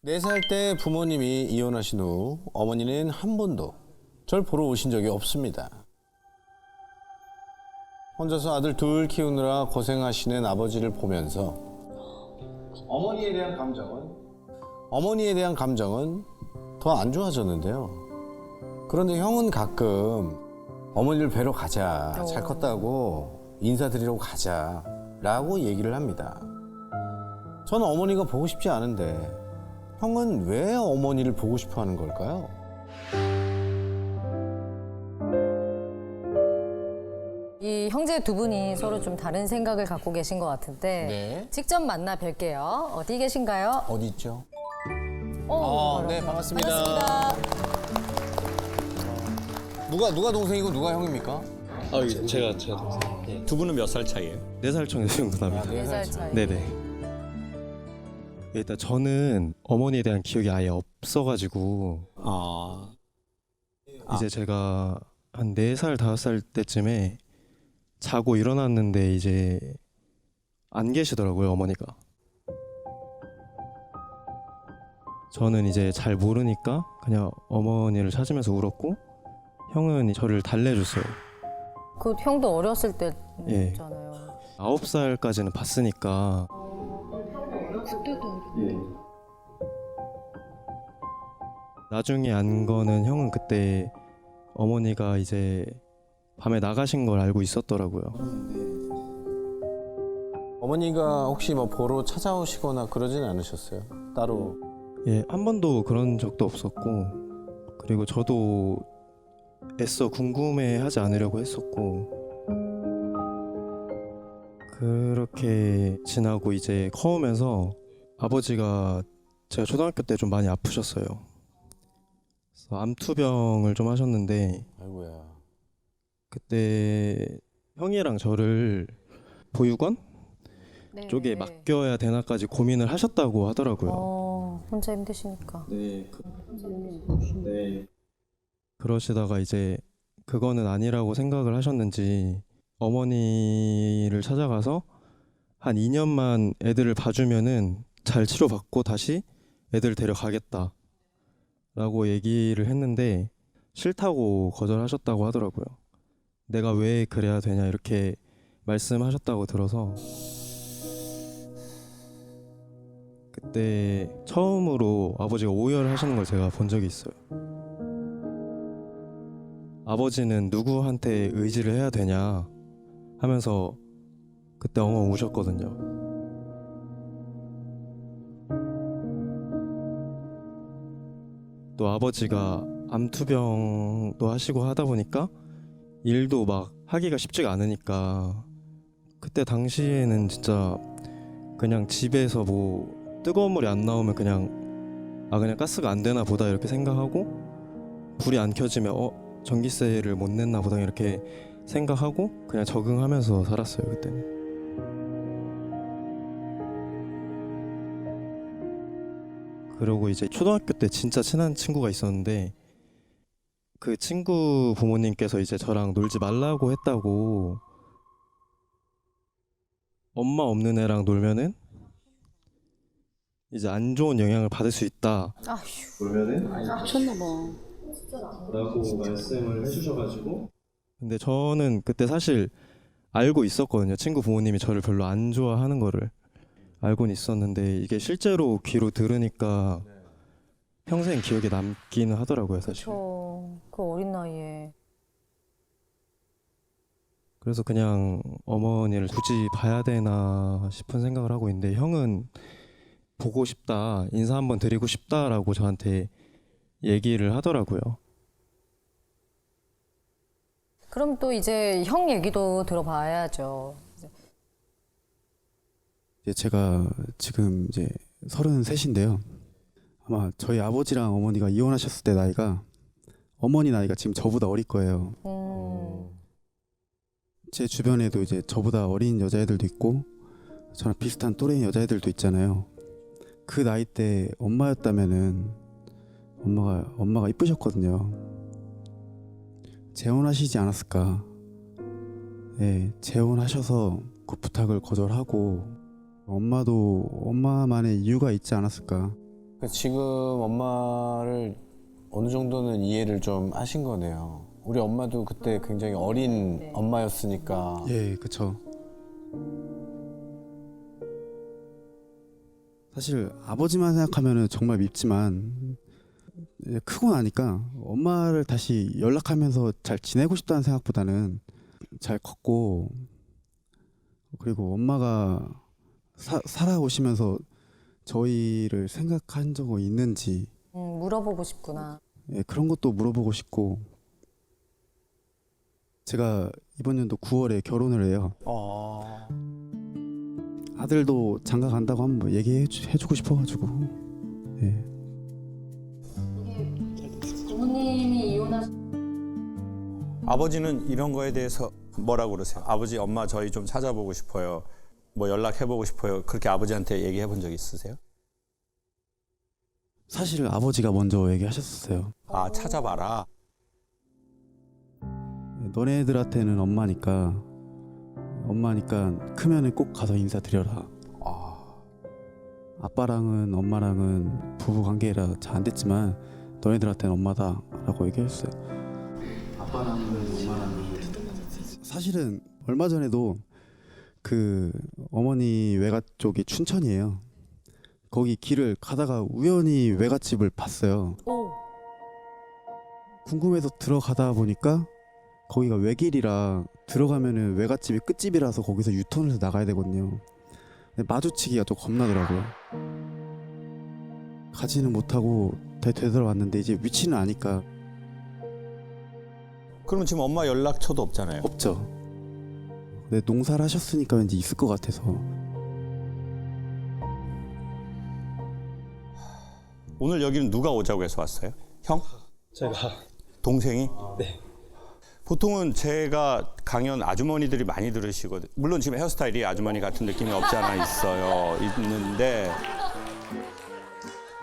4살 때 부모님이 이혼하신 후 어머니는 한 번도 절 보러 오신 적이 없습니다. 혼자서 아들 둘 키우느라 고생하시는 아버지를 보면서 어머니에 대한 감정은 더 안 좋아졌는데요. 그런데 형은 가끔 어머니를 뵈러 가자, 잘 컸다고 인사드리러 가자라고 얘기를 합니다. 저는 어머니가 보고 싶지 않은데 형은 왜 어머니를 보고 싶어 하는 걸까요? 이 형제 두 분이 서로 좀 다른 생각을 갖고 계신 것 같은데 네. 직접 만나 뵐게요. 어디 계신가요? 어디 있죠? 네, 반갑습니다. 반갑습니다. 누가 동생이고 누가 형입니까? 제가 동생. 예. 두 분은 몇 살 차이예요? 4살 정도 납니다. 4살 차이. 네네. 일단 저는 어머니에 대한 기억이 아예 없어가지고 이제 제가 한 4살, 5살 때쯤에 자고 일어났는데 이제 안 계시더라고요, 어머니가. 저는 이제 잘 모르니까 그냥 어머니를 찾으면서 울었고 형은 저를 달래줬어요. 그 형도 어렸을 예. 때잖아요. 9살까지는 봤으니까. 나중에 안 거는 형은 그때 어머니가 이제 밤에 나가신 걸 알고 있었더라고요. 어머니가 혹시 뭐 보러 찾아오시거나 그러진 않으셨어요? 따로? 예, 한 번도 그런 적도 없었고, 그리고 저도 애써 궁금해하지 않으려고 했었고, 그렇게 지나고 이제 커오면서 아버지가 제가 초등학교 때 좀 많이 아프셨어요. 그래서 암투병을 좀 하셨는데 아이고야. 그때 형이랑 저를 보육원 네. 쪽에 맡겨야 되나까지 고민을 하셨다고 하더라고요. 혼자 힘드시니까. 네. 그러시다가 이제 그거는 아니라고 생각을 하셨는지 어머니를 찾아가서 한 2년만 애들을 봐주면은 잘 치료받고 다시 애들 데려가겠다 라고 얘기를 했는데 싫다고 거절하셨다고 하더라고요. 내가 왜 그래야 되냐 이렇게 말씀하셨다고 들어서 그때 처음으로 아버지가 오열하시는 걸 제가 본 적이 있어요. 아버지는 누구한테 의지를 해야 되냐 하면서 그때 엉엉 우셨거든요. 또 아버지가 암투병도 하시고 하다 보니까 일도 막 하기가 쉽지가 않으니까 그때 당시에는 진짜 그냥 집에서 뭐 뜨거운 물이 안 나오면 그냥 가스가 안 되나 보다 이렇게 생각하고 불이 안 켜지면 전기세를 못 냈나 보다 이렇게 생각하고 그냥 적응하면서 살았어요 그때는. 그리고 이제 초등학교 때 진짜 친한 친구가 있었는데 그 친구 부모님께서 이제 저랑 놀지 말라고 했다고, 엄마 없는 애랑 놀면은 이제 안 좋은 영향을 받을 수 있다. 놀면은 미쳤나 봐. 라고 말씀을 해주셔가지고. 근데 저는 그때 사실 알고 있었거든요. 친구 부모님이 저를 별로 안 좋아하는 거를 알고는 있었는데 이게 실제로 귀로 들으니까 평생 기억에 남기는 하더라고요, 사실. 그 어린 나이에. 그래서 그냥 어머니를 굳이 봐야 되나 싶은 생각을 하고 있는데 형은 보고 싶다, 인사 한번 드리고 싶다라고 저한테 얘기를 하더라고요. 그럼 또 이제 형 얘기도 들어봐야죠. 제가 지금 이제 33인데요. 아마 저희 아버지랑 어머니가 이혼하셨을 때 나이가, 어머니 나이가 지금 저보다 어릴 거예요. 제 주변에도 이제 저보다 어린 여자애들도 있고 저랑 비슷한 또래인 여자애들도 있잖아요. 그 나이 때 엄마였다면은 엄마가 이쁘셨거든요. 재혼하시지 않았을까. 예, 재혼하셔서 그 부탁을 거절하고 엄마도 엄마만의 이유가 있지 않았을까. 지금 엄마를 어느 정도는 이해를 좀 하신 거네요. 우리 엄마도 그때 굉장히 어린 엄마였으니까. 예, 그쵸. 사실 아버지만 생각하면 정말 밉지만 크고 나니까 엄마를 다시 연락하면서 잘 지내고 싶다는 생각보다는 잘 컸고, 그리고 엄마가 살아오시면서 저희를 생각한 적은 있는지 물어보고 싶구나. 예, 그런 것도 물어보고 싶고. 제가 이번 연도 9월에 결혼을 해요. 아들도 장가 간다고 한번 얘기해주고 싶어가지고. 예. 부모님이 이혼하시. 아버지는 이런 거에 대해서 뭐라고 그러세요? 아버지, 엄마 저희 좀 찾아보고 싶어요. 뭐 연락해보고 싶어요. 그렇게 아버지한테 얘기해 본 적 있으세요? 사실 아버지가 먼저 얘기하셨어요. 아, 찾아봐라. 너네들한테는 엄마니까 크면은 꼭 가서 인사드려라. 아빠랑은 엄마랑은 부부 관계라 잘 안 됐지만 너네들한테는 엄마다라고 얘기했어요. 아빠랑은 엄마랑은. 사실은 얼마 전에도 그 어머니 외가 쪽이 춘천이에요. 거기 길을 가다가 우연히 외갓집을 봤어요. 오. 궁금해서 들어가다 보니까 거기가 외길이라 들어가면은 외갓집이 끝집이라서 거기서 유턴을 해서 나가야 되거든요. 근데 마주치기가 좀 겁나더라고요. 가지는 못하고 되돌아왔는데 이제 위치는 아니까. 그러면 지금 엄마 연락처도 없잖아요. 없죠. 근데 농사를 하셨으니까 왠지 있을 것 같아서. 오늘 여기는 누가 오자고 해서 왔어요? 형? 제가 동생이? 네. 보통은 제가 강연 아주머니들이 많이 들으시거든요. 물론 지금 헤어스타일이 아주머니 같은 느낌이 없지 않아 있는데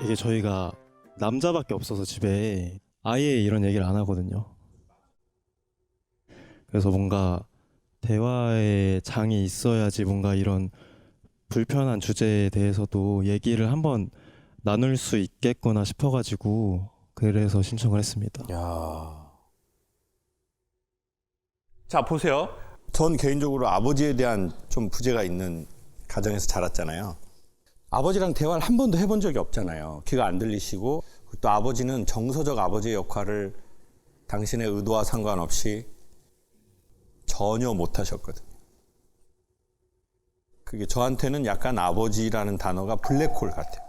이게 저희가 남자밖에 없어서 집에 아예 이런 얘기를 안 하거든요. 그래서 뭔가 대화의 장이 있어야지 뭔가 이런 불편한 주제에 대해서도 얘기를 한번 나눌 수 있겠거나 싶어가지고 그래서 신청을 했습니다. 야. 자, 보세요. 전 개인적으로 아버지에 대한 좀 부재가 있는 가정에서 자랐잖아요. 아버지랑 대화를 한 번도 해본 적이 없잖아요. 귀가 안 들리시고 또 아버지는 정서적 아버지의 역할을 당신의 의도와 상관없이 전혀 못 하셨거든요. 그게 저한테는 약간 아버지라는 단어가 블랙홀 같아요.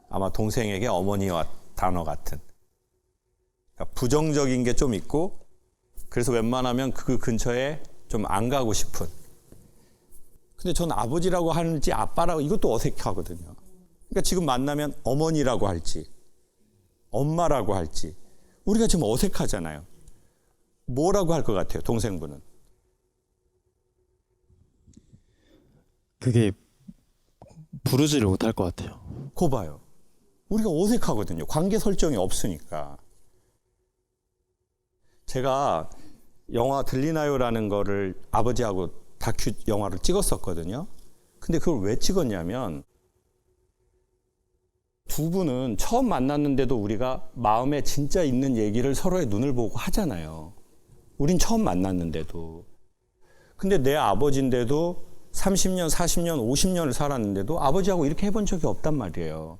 아마 동생에게 어머니와 단어 같은. 그러니까 부정적인 게 좀 있고 그래서 웬만하면 그 근처에 좀 안 가고 싶은. 근데 전 아버지라고 할지 아빠라고 이것도 어색하거든요. 그러니까 지금 만나면 어머니라고 할지 엄마라고 할지 우리가 지금 어색하잖아요. 뭐라고 할 것 같아요, 동생분은? 그게 부르지를 못할 것 같아요. 거 봐요. 우리가 어색하거든요. 관계 설정이 없으니까. 제가 영화 들리나요라는 거를 아버지하고 다큐 영화를 찍었었거든요. 근데 그걸 왜 찍었냐면 두 분은 처음 만났는데도 우리가 마음에 진짜 있는 얘기를 서로의 눈을 보고 하잖아요. 우린 처음 만났는데도. 근데 내 아버지인데도 30년, 40년, 50년을 살았는데도 아버지하고 이렇게 해본 적이 없단 말이에요.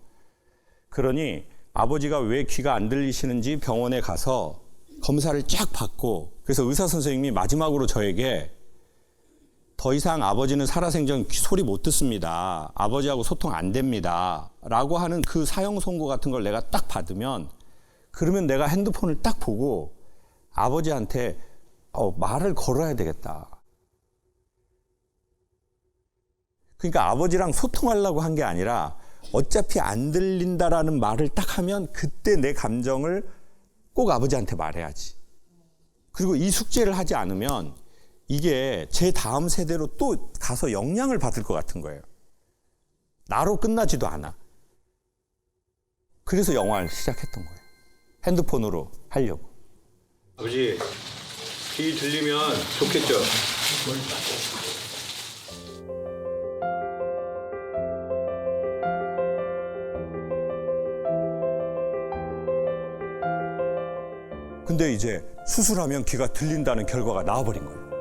그러니 아버지가 왜 귀가 안 들리시는지 병원에 가서 검사를 쫙 받고 그래서 의사 선생님이 마지막으로 저에게 더 이상 아버지는 살아생전 소리 못 듣습니다. 아버지하고 소통 안 됩니다. 라고 하는 그 사형 선고 같은 걸 내가 딱 받으면 그러면 내가 핸드폰을 딱 보고 아버지한테 말을 걸어야 되겠다. 그러니까 아버지랑 소통하려고 한 게 아니라 어차피 안 들린다라는 말을 딱 하면 그때 내 감정을 꼭 아버지한테 말해야지. 그리고 이 숙제를 하지 않으면 이게 제 다음 세대로 또 가서 영향을 받을 것 같은 거예요. 나로 끝나지도 않아. 그래서 영화를 시작했던 거예요. 핸드폰으로 하려고. 아버지, 귀 들리면 좋겠죠? 근데 이제 수술하면 귀가 들린다는 결과가 나와버린 거예요.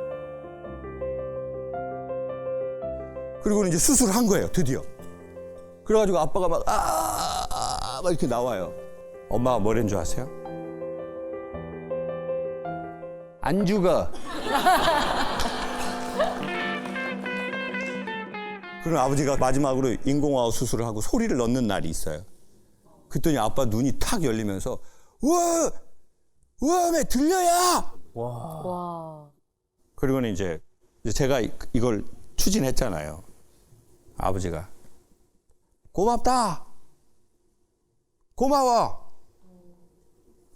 그리고는 이제 수술을 한 거예요, 드디어. 그래가지고 아빠가 막 이렇게 나와요. 엄마가 뭐랬는 줄 아세요? 안 죽어. 그럼 아버지가 마지막으로 인공호흡 수술을 하고 소리를 넣는 날이 있어요. 그랬더니 아빠 눈이 탁 열리면서 우와, 왜 들려야? 와. 그리고는 이제 제가 이걸 추진했잖아요. 아버지가 고맙다, 고마워,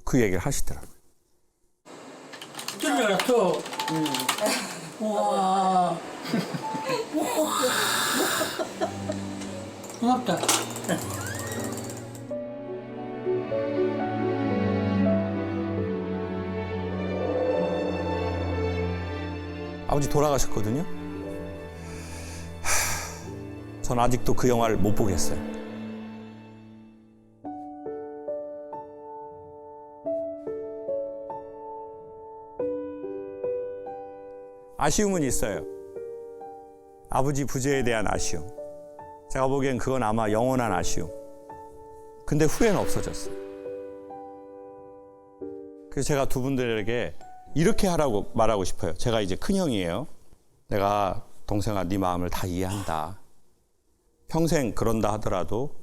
그 얘기를 하시더라고요. 들려서 와 고맙다. 아버지 돌아가셨거든요. 전 아직도 그 영화를 못 보겠어요. 아쉬움은 있어요. 아버지 부재에 대한 아쉬움. 제가 보기엔 그건 아마 영원한 아쉬움. 근데 후회는 없어졌어요. 그래서 제가 두 분들에게 이렇게 하라고 말하고 싶어요. 제가 이제 큰형이에요. 내가 동생아, 네 마음을 다 이해한다. 평생 그런다 하더라도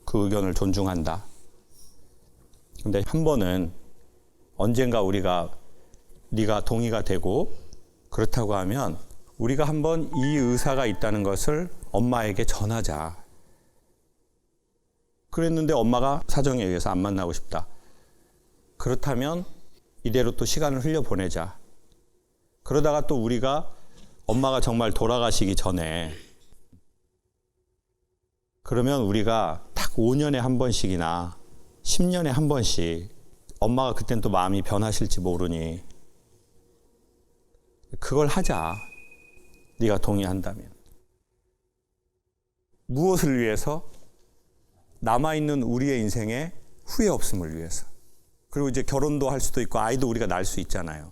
그 의견을 존중한다. 근데 한 번은 언젠가 우리가 네가 동의가 되고 그렇다고 하면 우리가 한번 이 의사가 있다는 것을 엄마에게 전하자. 그랬는데 엄마가 사정에 의해서 안 만나고 싶다. 그렇다면 이대로 또 시간을 흘려보내자. 그러다가 또 우리가 엄마가 정말 돌아가시기 전에 그러면 우리가 딱 5년에 한 번씩이나 10년에 한 번씩 엄마가 그땐 또 마음이 변하실지 모르니 그걸 하자. 네가 동의한다면. 무엇을 위해서? 남아있는 우리의 인생에 후회 없음을 위해서. 그리고 이제 결혼도 할 수도 있고 아이도 우리가 낳을 수 있잖아요.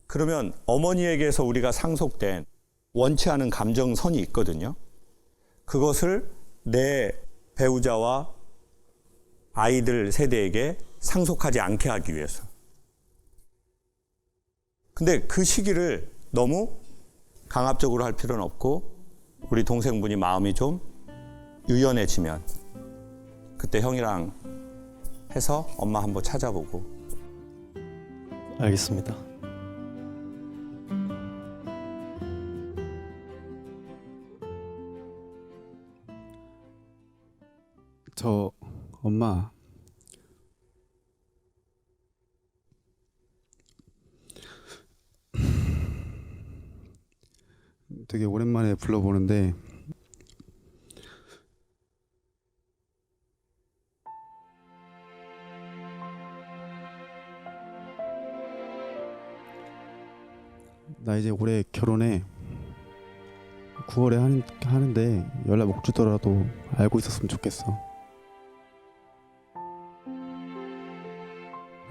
그러면 어머니에게서 우리가 상속된 원치 않은 감정선이 있거든요. 그것을 내 배우자와 아이들 세대에게 상속하지 않게 하기 위해서. 근데 그 시기를 너무 강압적으로 할 필요는 없고 우리 동생분이 마음이 좀 유연해지면 그때 형이랑 해서 엄마 한번 찾아보고. 알겠습니다. 저 엄마 되게 오랜만에 불러보는데 나 이제 올해 결혼해. 9월에 하는데 연락 못 주더라도 알고 있었으면 좋겠어.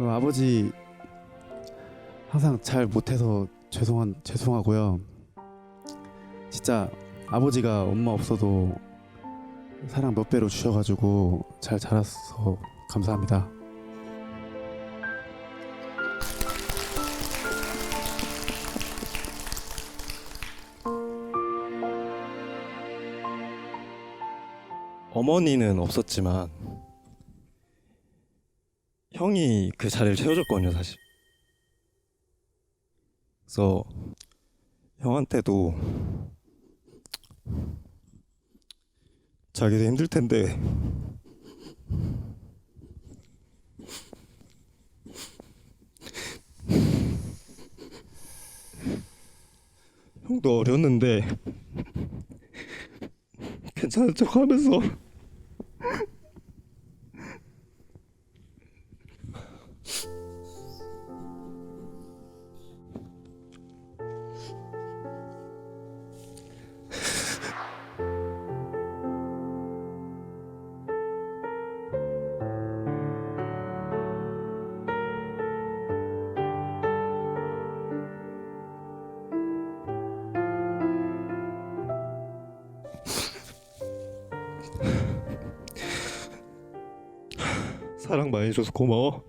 아버지 항상 잘 못해서 죄송하고요. 진짜 아버지가 엄마 없어도 사랑 몇 배로 주셔가지고 잘 자랐어. 감사합니다. 어머니는 없었지만 형이 그 자리를 채워줬거든요, 사실. 그래서 형한테도 자기도 힘들 텐데 형도 어렸는데 괜찮은 척 하면서 사랑 많이 줘서 고마워.